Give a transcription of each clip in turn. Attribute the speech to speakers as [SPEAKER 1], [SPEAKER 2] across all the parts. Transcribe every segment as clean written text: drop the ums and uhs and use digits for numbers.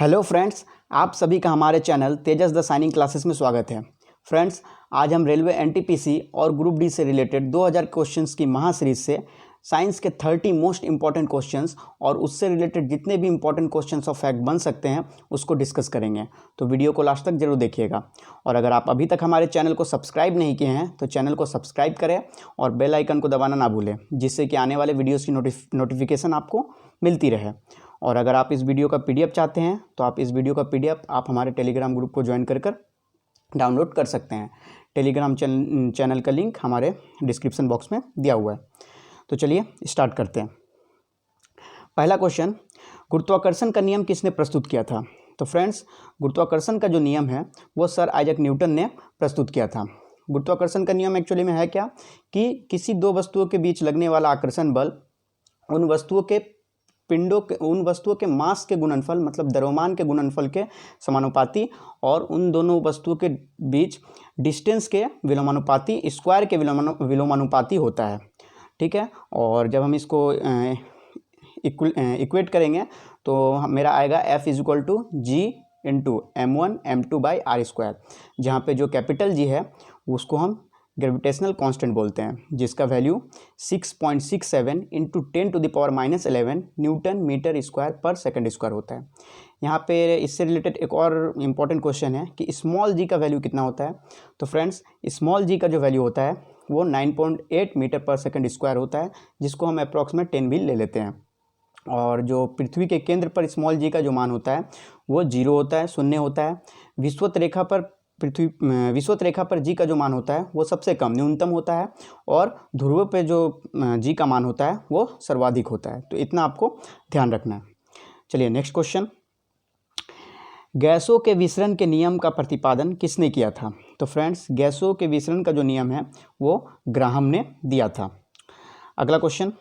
[SPEAKER 1] Hello friends, आप सभी का हमारे channel Tejas the signing classes में स्वागत है। फ्रेंड्स, आज हम रेलवे एनटीपीसी और ग्रुप डी से रिलेटेड 2000 क्वेश्चंस की महासीरीज से साइंस के 30 मोस्ट इंपॉर्टेंट क्वेश्चंस और उससे रिलेटेड जितने भी इंपॉर्टेंट क्वेश्चंस ऑफ फैक्ट बन सकते हैं उसको डिस्कस करेंगे। तो वीडियो को लास्ट तक जरूर देखिएगा। और अगर आप अभी तक हमारे चैनल को सब्सक्राइब नहीं किए हैं तो चैनल को सब्सक्राइब करें और बेल आइकन को दबाना ना भूलें, जिससे कि आने वाले वीडियोज़ की नोटिफिकेशन आपको मिलती रहे। और अगर आप इस वीडियो का पीडीएफ चाहते हैं तो आप इस वीडियो का पीडीएफ आप हमारे टेलीग्राम ग्रुप को ज्वाइन कर डाउनलोड कर सकते हैं। टेलीग्राम चैनल का लिंक हमारे डिस्क्रिप्शन बॉक्स में दिया हुआ है। तो चलिए स्टार्ट करते हैं। पहला क्वेश्चन, गुरुत्वाकर्षण का नियम किसने प्रस्तुत किया था? तो फ्रेंड्स, गुरुत्वाकर्षण का जो नियम है वो सर आइजैक न्यूटन ने प्रस्तुत किया था। गुरुत्वाकर्षण का नियम एक्चुअली में है क्या कि किसी दो वस्तुओं के बीच लगने वाला आकर्षण बल उन वस्तुओं के मास के गुणनफल मतलब द्रव्यमान के गुणनफल के समानुपाती और उन दोनों वस्तुओं के बीच डिस्टेंस के विलोमानुपाती, स्क्वायर के विलोमानुपाती होता है। ठीक है। और जब हम इसको इक्वेट करेंगे तो मेरा आएगा F = G × m1 m2 / r², जहाँ पे जो कैपिटल G है उसको हम ग्रेविटेशनल कांस्टेंट बोलते हैं, जिसका वैल्यू 6.67 × 10⁻11 न्यूटन मीटर स्क्वायर पर सेकंड स्क्वायर होता है। यहाँ पे इससे रिलेटेड एक और इम्पॉर्टेंट क्वेश्चन है कि स्मॉल जी का वैल्यू कितना होता है। तो फ्रेंड्स, स्मॉल जी का जो वैल्यू होता है वो 9.8 मीटर पर सेकंड स्क्वायर होता है, जिसको हम अप्रॉक्सीमेट 10 भी ले लेते हैं। और जो पृथ्वी के केंद्र पर स्मॉल जी का जो मान होता है वो 0 होता है, 0 होता है। विषुवत रेखा पर जी का जो मान होता है वो सबसे कम न्यूनतम होता है और ध्रुव पे जो जी का मान होता है वो सर्वाधिक होता है। तो इतना आपको ध्यान रखना है। चलिए नेक्स्ट क्वेश्चन, गैसों के विसरण के नियम का प्रतिपादन किसने किया था? तो फ्रेंड्स, गैसों के विसरण का जो नियम है वो ग्राहम ने दिया था। अगला क्वेश्चन,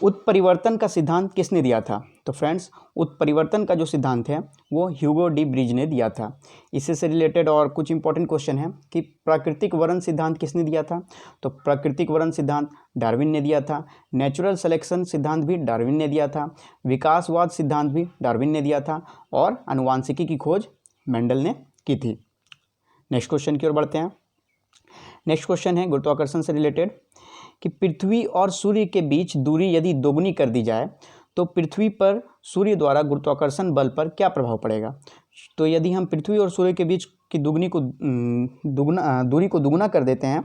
[SPEAKER 1] उत्परिवर्तन का सिद्धांत किसने दिया था? तो फ्रेंड्स, उत्परिवर्तन का जो सिद्धांत है वो ह्यूगो डी ब्रिज ने दिया था। इससे से रिलेटेड और कुछ इंपॉर्टेंट क्वेश्चन है कि प्राकृतिक वरण सिद्धांत किसने दिया था? तो प्राकृतिक वरण सिद्धांत डार्विन ने दिया था। नेचुरल सिलेक्शन सिद्धांत भी डार्विन ने दिया था। विकासवाद सिद्धांत भी डार्विन ने दिया था और आनुवांशिकी की खोज मेंडल ने की थी। नेक्स्ट क्वेश्चन की ओर बढ़ते हैं। नेक्स्ट क्वेश्चन है गुरुत्वाकर्षण से रिलेटेड कि पृथ्वी और सूर्य के बीच दूरी यदि दोगुनी कर दी जाए तो पृथ्वी पर सूर्य द्वारा गुरुत्वाकर्षण बल पर क्या प्रभाव पड़ेगा? तो यदि हम पृथ्वी और सूर्य के बीच की दूरी को दुगुना कर देते हैं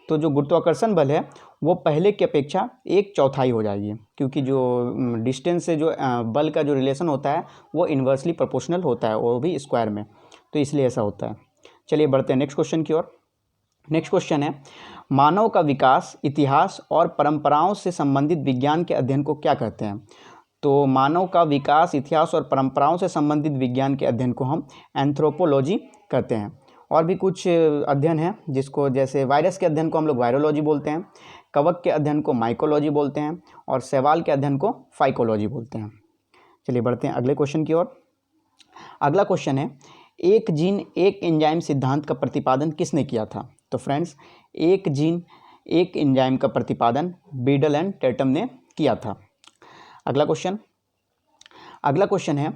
[SPEAKER 1] तो जो गुरुत्वाकर्षण बल है वो पहले की अपेक्षा 1/4 हो जाएगी, क्योंकि जो डिस्टेंस से जो बल का जो रिलेशन होता है वो इन्वर्सली प्रोपोर्शनल होता है, वो भी स्क्वायर में, तो इसलिए ऐसा होता है। चलिए बढ़ते हैं नेक्स्ट क्वेश्चन की ओर। नेक्स्ट क्वेश्चन है, मानव का विकास, इतिहास और परंपराओं से संबंधित विज्ञान के अध्ययन को क्या कहते हैं? तो मानव का विकास, इतिहास और परंपराओं से संबंधित विज्ञान के अध्ययन को हम एंथ्रोपोलॉजी कहते हैं। और भी कुछ अध्ययन हैं जिसको, जैसे वायरस के अध्ययन को हम लोग वायरोलॉजी बोलते हैं, कवक के अध्ययन को माइकोलॉजी बोलते हैं और शैवाल के अध्ययन को फाइकोलॉजी बोलते हैं। चलिए बढ़ते हैं अगले क्वेश्चन की ओर। अगला क्वेश्चन है, एक जीन एक एंजाइम सिद्धांत का प्रतिपादन किसने किया था? तो फ्रेंड्स, एक जीन एक एंजाइम का प्रतिपादन बीडल एंड टेटम ने किया था। अगला क्वेश्चन है,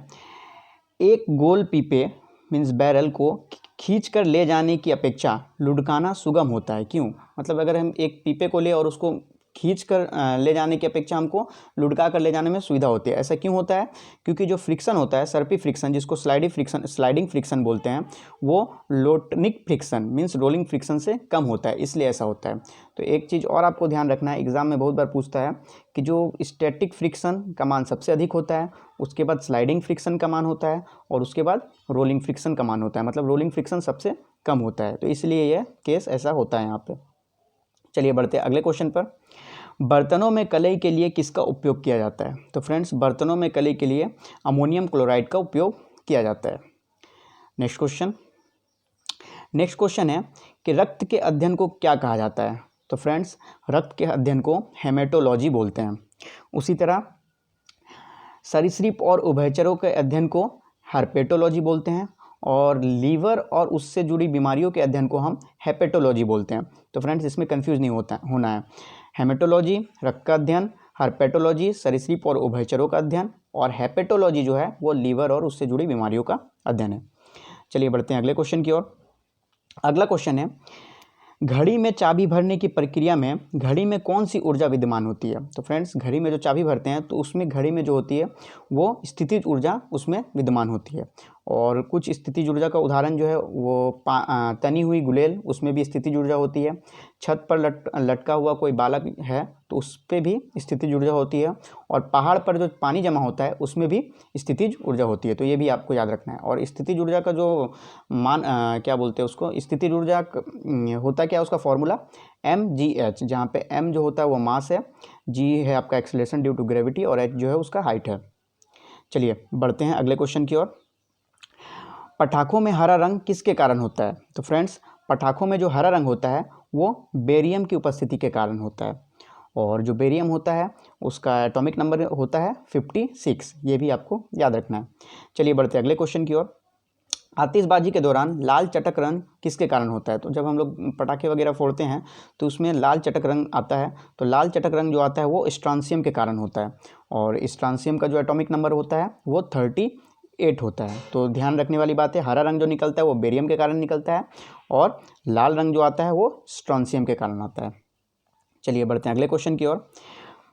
[SPEAKER 1] एक गोल पीपे मीन्स बैरल को खींचकर ले जाने की अपेक्षा लुढ़काना सुगम होता है, क्यों? मतलब अगर हम एक पीपे को ले और उसको खींचकर ले जाने की अपेक्षा हमको लुढ़का कर ले जाने में सुविधा होती है। ऐसा क्यों होता है? क्योंकि जो फ्रिक्शन होता है, सर्पी फ्रिक्शन, जिसको स्लाइडिंग फ्रिक्शन बोलते हैं, वो लोटनिक फ्रिक्शन मीन्स रोलिंग फ्रिक्शन से कम होता है, इसलिए ऐसा होता है। तो एक चीज़ और आपको ध्यान रखना है, एग्जाम में बहुत बार पूछता है कि जो स्टैटिक फ्रिक्शन का मान सबसे अधिक होता है, उसके बाद स्लाइडिंग फ्रिक्शन का मान होता है और उसके बाद रोलिंग फ्रिक्शन का मान होता है, मतलब रोलिंग फ्रिक्शन सबसे कम होता है। तो इसलिए यह केस ऐसा होता है यहाँ पे। चलिए बढ़ते हैं अगले क्वेश्चन पर। बर्तनों में कलई के लिए किसका उपयोग किया जाता है? तो फ्रेंड्स, बर्तनों में कलई के लिए अमोनियम क्लोराइड का उपयोग किया जाता है। नेक्स्ट क्वेश्चन है कि रक्त के अध्ययन को क्या कहा जाता है? तो फ्रेंड्स, रक्त के अध्ययन को हेमेटोलॉजी बोलते हैं। उसी तरह सरीसृप और उभयचरों के अध्ययन को हर्पेटोलॉजी बोलते हैं और लीवर और उससे जुड़ी बीमारियों के अध्ययन को हम हेपेटोलॉजी बोलते हैं। तो फ्रेंड्स, इसमें कंफ्यूज नहीं होना है। हेमेटोलॉजी रक्त का अध्ययन, हर्पेटोलॉजी सरीसृप और उभयचरों का अध्ययन और हेपेटोलॉजी जो है वो लीवर और उससे जुड़ी बीमारियों का अध्ययन है। चलिए बढ़ते हैं अगले क्वेश्चन की ओर। अगला क्वेश्चन है, घड़ी में चाबी भरने की प्रक्रिया में घड़ी में कौन सी ऊर्जा विद्यमान होती है? तो फ्रेंड्स, घड़ी में जो चाबी भरते हैं तो उसमें घड़ी में जो होती है वो स्थितिज ऊर्जा उसमें विद्यमान होती है। और कुछ स्थितिज ऊर्जा का उदाहरण जो है वो तनी हुई गुलेल, उसमें भी स्थितिज ऊर्जा होती है। छत पर लटका हुआ कोई बालक है तो उस पर भी स्थितिज ऊर्जा होती है। और पहाड़ पर जो पानी जमा होता है उसमें भी स्थितिज ऊर्जा होती है। तो ये भी आपको याद रखना है। और स्थितिज ऊर्जा का जो क्या बोलते हैं उसको, स्थितिज ऊर्जा होता क्या है उसका फॉर्मूला mgh, जहाँ पे m जो होता है वो मास है, g है आपका एक्सेलरेशन ड्यू टू ग्रेविटी और h जो है उसका हाइट है। चलिए बढ़ते हैं अगले क्वेश्चन की ओर। पटाखों में हरा रंग किसके कारण होता है? तो फ्रेंड्स, पटाखों में जो हरा रंग होता है वो बेरियम की उपस्थिति के कारण होता है। और जो बेरियम होता है उसका एटॉमिक नंबर होता है 56। ये भी आपको याद रखना है। चलिए बढ़ते हैं अगले क्वेश्चन की ओर। आतिशबाजी के दौरान लाल चटक रंग किसके कारण होता है? तो जब हम लोग पटाखे वगैरह फोड़ते हैं तो उसमें लाल चटक रंग आता है। तो लाल चटक रंग जो आता है वो स्ट्रांसियम के कारण होता है। और स्ट्रांसियम का जो एटॉमिक नंबर होता है वो 38 होता है। तो ध्यान रखने वाली बात है, हरा रंग जो निकलता है वो बेरियम के कारण निकलता है और लाल रंग जो आता है वो स्ट्रांसियम के कारण आता है। चलिए बढ़ते हैं अगले क्वेश्चन की ओर।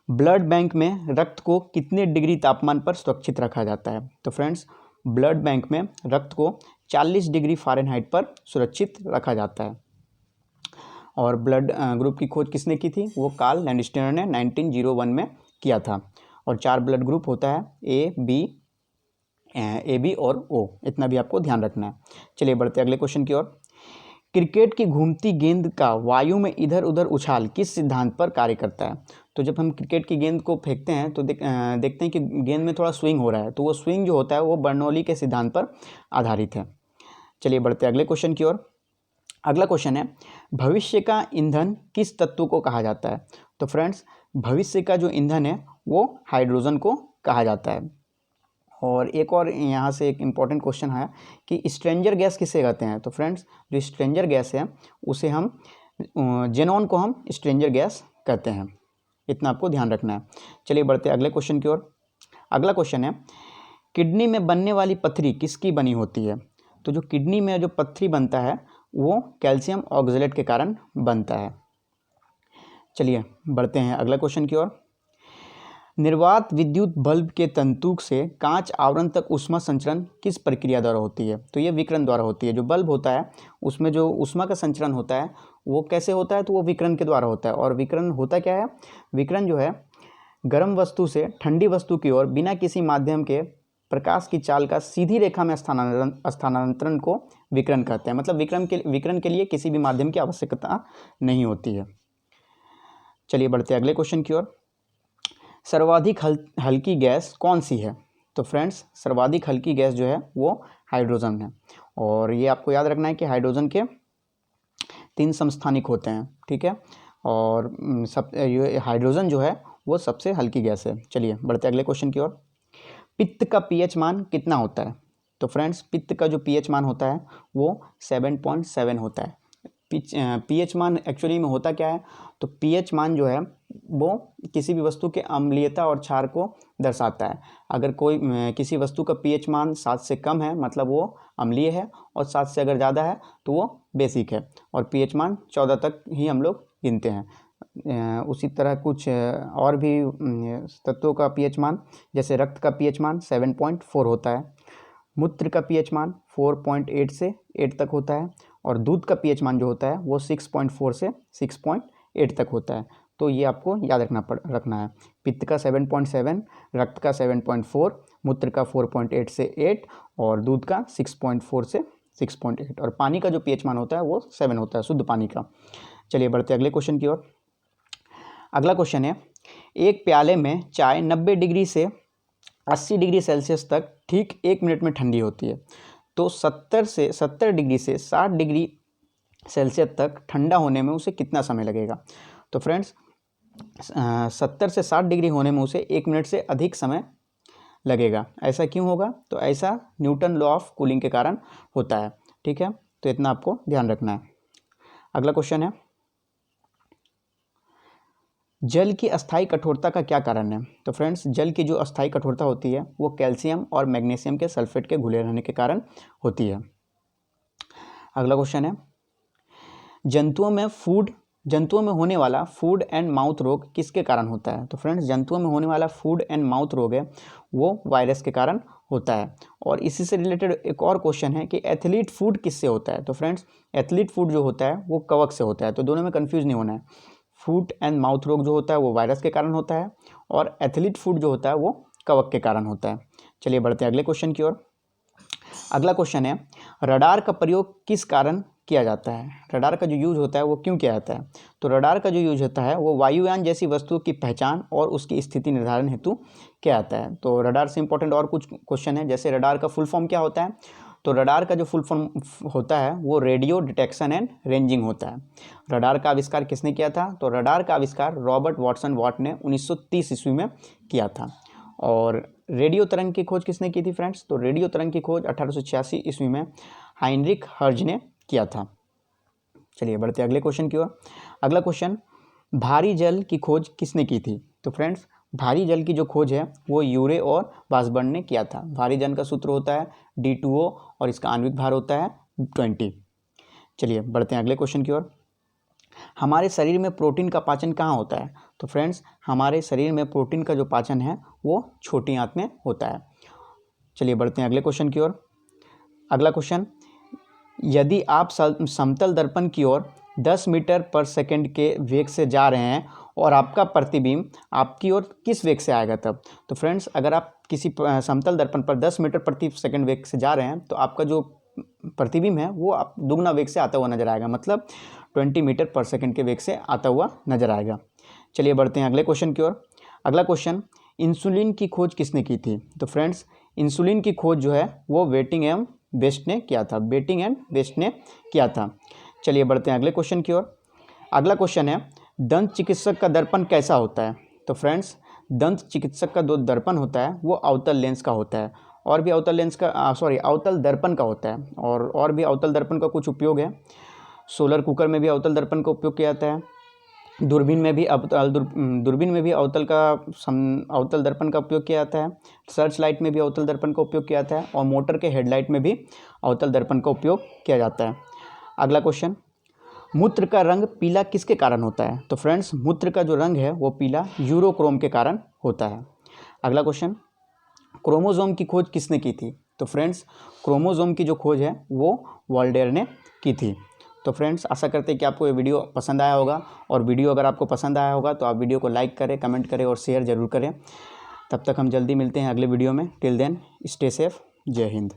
[SPEAKER 1] ब्लड बैंक में रक्त को कितने डिग्री तापमान पर सुरक्षित रखा जाता है? तो फ्रेंड्स, ब्लड बैंक में रक्त को 40 डिग्री फ़ारेनहाइट पर सुरक्षित रखा जाता है। और ब्लड ग्रुप की खोज किसने की थी? वो कार्ल लैंडस्टर ने 1901 में किया था। और 4 ब्लड ग्रुप होता है, ए बी और ओ। इतना भी आपको ध्यान रखना है। चलिए बढ़ते हैं अगले क्वेश्चन की ओर। क्रिकेट की घूमती गेंद का वायु में इधर उधर उछाल किस सिद्धांत पर कार्य करता है? तो जब हम क्रिकेट की गेंद को फेंकते हैं तो देखते हैं कि गेंद में थोड़ा स्विंग हो रहा है। तो वो स्विंग जो होता है वो बर्नौली के सिद्धांत पर आधारित है। चलिए बढ़ते हैं अगले क्वेश्चन की ओर। अगला क्वेश्चन है, भविष्य का ईंधन किस तत्व को कहा जाता है? तो फ्रेंड्स, भविष्य का जो ईंधन है वो हाइड्रोजन को कहा जाता है। और एक और यहाँ से एक इम्पॉर्टेंट क्वेश्चन है कि स्ट्रेंजर गैस किसे कहते हैं? तो फ्रेंड्स, जो स्ट्रेंजर गैस है उसे हम जेनॉन को हम स्ट्रेंजर गैस कहते हैं। इतना आपको ध्यान रखना है। चलिए बढ़ते हैं अगले क्वेश्चन की ओर। अगला क्वेश्चन है, किडनी में बनने वाली पत्थरी किसकी बनी होती है? तो जो किडनी में जो पत्थरी बनता है वो कैल्शियम ऑक्जेलेट के कारण बनता है। चलिए बढ़ते हैं अगला क्वेश्चन की ओर। निर्वात विद्युत बल्ब के तंतुक से कांच आवरण तक ऊष्मा संचरण किस प्रक्रिया द्वारा होती है? तो ये विकिरण द्वारा होती है। जो बल्ब होता है उसमें जो ऊष्मा का संचरण होता है वो कैसे होता है? तो वो विकिरण के द्वारा होता है। और विकिरण होता क्या है? विकिरण जो है गर्म वस्तु से ठंडी वस्तु की ओर बिना किसी माध्यम के प्रकाश की चाल का सीधी रेखा में स्थानांतरण को विकिरण कहते हैं। मतलब विकिरण के लिए किसी भी माध्यम की आवश्यकता नहीं होती है। चलिए बढ़ते हैं अगले क्वेश्चन की ओर। सर्वाधिक हल्की गैस कौन सी है? तो फ्रेंड्स, सर्वाधिक हल्की गैस जो है वो हाइड्रोजन है। और ये आपको याद रखना है कि हाइड्रोजन के 3 समस्थानिक होते हैं, ठीक है। और हाइड्रोजन जो है वो सबसे हल्की गैस है। चलिए बढ़ते हैं अगले क्वेश्चन की ओर। पित्त का पीएच मान कितना होता है? तो फ्रेंड्स, पित्त का जो पीएच मान होता है वो 7.7 होता है। पीएच मान एक्चुअली में होता क्या है? तो पीएच मान जो है वो किसी भी वस्तु के अम्लीयता और क्षार को दर्शाता है। अगर किसी वस्तु का पीएच मान 7 से कम है मतलब वो अम्लीय है, और 7 से अगर ज़्यादा है तो वो बेसिक है। और पीएच मान 14 तक ही हम लोग गिनते हैं। उसी तरह कुछ और भी तत्वों का पीएच मान, जैसे रक्त का पीएच मान 7.4 होता है, मूत्र का पीएच मान 4.8 से 8 तक होता है, और दूध का पीएच मान जो होता है वो 6.4 से 6.8 तक होता है। तो ये आपको याद रखना है। पित्त का 7.7, रक्त का 7.4, मूत्र का 4.8 से 8, और दूध का 6.4 से 6.8, और पानी का जो पीएच मान होता है वो 7 होता है, शुद्ध पानी का। चलिए बढ़ते अगले क्वेश्चन की ओर। अगला क्वेश्चन है, एक प्याले में चाय 90 डिग्री से 80 डिग्री सेल्सियस तक ठीक 1 मिनट में ठंडी होती है। तो 70 डिग्री से 60 डिग्री सेल्सियस तक ठंडा होने में उसे कितना समय लगेगा? तो फ्रेंड्स, 70 से 60 डिग्री होने में उसे 1 मिनट से अधिक समय लगेगा। ऐसा क्यों होगा? तो ऐसा न्यूटन लॉ ऑफ कूलिंग के कारण होता है, ठीक है। तो इतना आपको ध्यान रखना है। अगला क्वेश्चन है, जल की अस्थायी कठोरता का क्या कारण है? तो फ्रेंड्स, जल की जो अस्थायी कठोरता होती है वो कैल्शियम और मैग्नीशियम के सल्फेट के घुले रहने के कारण होती है। अगला क्वेश्चन है, जंतुओं में होने वाला फूड एंड माउथ रोग किसके कारण होता है? तो फ्रेंड्स, जंतुओं में होने वाला फूड एंड माउथ रोग है वो वायरस के कारण होता है। और इसी से रिलेटेड एक और क्वेश्चन है कि एथलीट फूड किससे होता है? तो फ्रेंड्स, एथलीट फूड जो होता है वो कवक से होता है। तो दोनों में कंफ्यूज नहीं होना है। फूड एंड माउथ रोग जो होता है वो वायरस के कारण होता है और एथलीट फूड जो होता है वो कवक के कारण होता है। चलिए बढ़ते हैं अगले क्वेश्चन की ओर। अगला क्वेश्चन है, रडार का प्रयोग किस कारण किया जाता है? रडार का जो यूज होता है वो क्यों किया जाता है? तो रडार का जो यूज होता है वो वायुयान जैसी वस्तुओं की पहचान और उसकी स्थिति निर्धारण हेतु किया जाता है। तो रडार से इंपॉर्टेंट और कुछ क्वेश्चन है, जैसे रडार का फुल फॉर्म क्या होता है? तो रडार का जो फुल फॉर्म होता है वो रेडियो डिटेक्शन एंड रेंजिंग होता है। रडार का आविष्कार किसने किया था? तो रडार का आविष्कार रॉबर्ट वाटसन वॉट ने 1930 ईस्वी में किया था। और रेडियो तरंग की खोज किसने की थी फ्रेंड्स? तो रेडियो तरंग की खोज 1886 ईस्वी में हाइनरिक हर्ज ने किया था। चलिए बढ़ते अगले क्वेश्चन की ओर। अगला क्वेश्चन, भारी जल की खोज किसने की थी? तो फ्रेंड्स, भारी जल की जो खोज है वो यूरे और वासबर्न ने किया था। भारी जल का सूत्र होता है D2O और इसका आणविक भार होता है 20। चलिए बढ़ते हैं अगले क्वेश्चन की ओर। हमारे शरीर में प्रोटीन का पाचन कहाँ होता है? तो फ्रेंड्स, हमारे शरीर में प्रोटीन का जो पाचन है वो छोटी आंत में होता है। चलिए बढ़ते हैं अगले क्वेश्चन की ओर। अगला क्वेश्चन, यदि आप समतल दर्पण की ओर 10 मीटर पर सेकंड के वेग से जा रहे हैं और आपका प्रतिबिंब आपकी ओर किस वेग से आएगा तब? तो फ्रेंड्स, अगर आप किसी समतल दर्पण पर 10 मीटर प्रति सेकंड वेग से जा रहे हैं तो आपका जो प्रतिबिंब है वो आप दुगना वेग से आता हुआ नजर आएगा, मतलब 20 मीटर पर सेकंड के वेग से आता हुआ नजर आएगा। चलिए बढ़ते हैं अगले क्वेश्चन की ओर। अगला क्वेश्चन, इंसुलिन की खोज किसने की थी? तो फ्रेंड्स, इंसुलिन की खोज जो है वो बेटिंग एवं बेस्ट ने किया था। बेटिंग एंड बेस्ट ने किया था। चलिए बढ़ते हैं अगले क्वेश्चन की ओर। अगला क्वेश्चन है, दंत चिकित्सक का दर्पण कैसा होता है? तो फ्रेंड्स, दंत चिकित्सक का जो दर्पण होता है वो अवतल लेंस का होता है और भी अवतल लेंस का अवतल दर्पण का होता है। और भी अवतल दर्पण का कुछ उपयोग है। सोलर कुकर में भी अवतल दर्पण का उपयोग किया जाता है। दूरबीन में भी अवतल दर्पण का उपयोग किया जाता है। सर्च लाइट में भी अवतल दर्पण का उपयोग किया जाता है और मोटर के हेडलाइट में भी अवतल दर्पण का उपयोग किया जाता है। अगला क्वेश्चन, मूत्र का रंग पीला किसके कारण होता है? तो फ्रेंड्स, मूत्र का जो रंग है वो पीला यूरोक्रोम के कारण होता है। अगला क्वेश्चन, क्रोमोसोम की खोज किसने की थी? तो फ्रेंड्स, क्रोमोसोम की जो खोज है वो वॉल्डेयर ने की थी। तो फ्रेंड्स, आशा करते हैं कि आपको ये वीडियो पसंद आया होगा और वीडियो अगर आपको पसंद आया होगा तो आप वीडियो को लाइक करें, कमेंट करें और शेयर ज़रूर करें। तब तक हम जल्दी मिलते हैं अगले वीडियो में। Till then stay safe. जय हिंद।